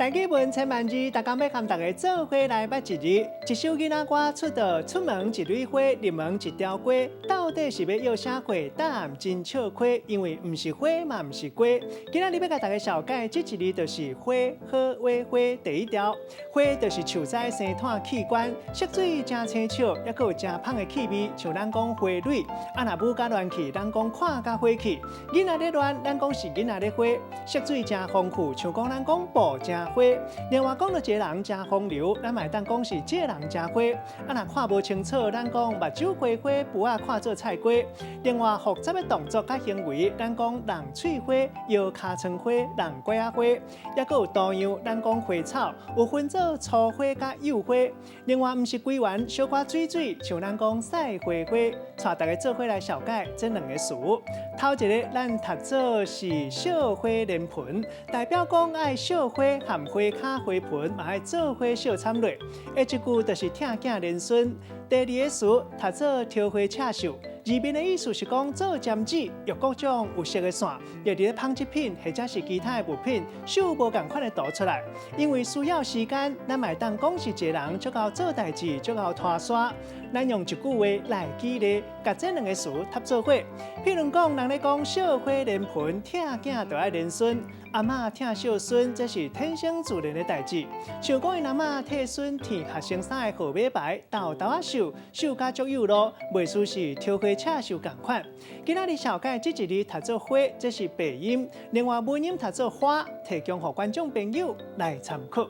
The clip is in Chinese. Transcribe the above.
大家问千万字，大家要和大家做伙来捌一日。一首囡仔歌出道，出门一蕊花，入门一条瓜。到底是要要啥花？答案真笑亏，因为唔是花嘛，唔是瓜。今仔日要甲大家小解，这一日就是花，好花花。第一条，花就是树栽生炭器官，色水真清澈，也佫有真香的气味，像咱讲花蕊。啊，若舞甲乱去，咱讲看甲花气。囡仔咧乱，咱讲是囡仔咧花。色水真丰富，像讲咱讲布真花。另外讲到一个人真风流，咱嘛当讲是这个人真花。啊，若看无清楚，咱讲目睭花花，布啊看做菜瓜。另外复杂的动作甲行为，咱讲人喙花、腰尻川花、人龟仔花，也佫有多样，咱讲花草有分做粗花甲幼花。另外毋是规圆，小可水水，像咱讲赛花花。带大家做伙来小解这两个词。头一个咱读做是小花莲盆，代表讲爱小花和花卡花盆，嘛爱做花小参类。下一句就是疼囝连孙。第二个词读做挑花插绣。字面的意思是讲做针子，用各种有色的线，也伫咧纺织品或者是其他的物品，绣无共款的图出来。因为需要时间，咱嘛当讲是一个人足够做代志，足够拖沙。咱用一句话来举例，甲这两个词搭做伙。譬如讲，人咧讲小花莲盆，疼囝就爱连孙，阿嬷疼小孙，这是天生自然的代志。像讲因阿嬷替孙添学生衫的号码牌，豆豆啊绣，绣甲足有路，袂输是挑花插绣共款。今仔日小解这一日读做花，这是白音；另外母音读做花，提供给观众朋友来参考。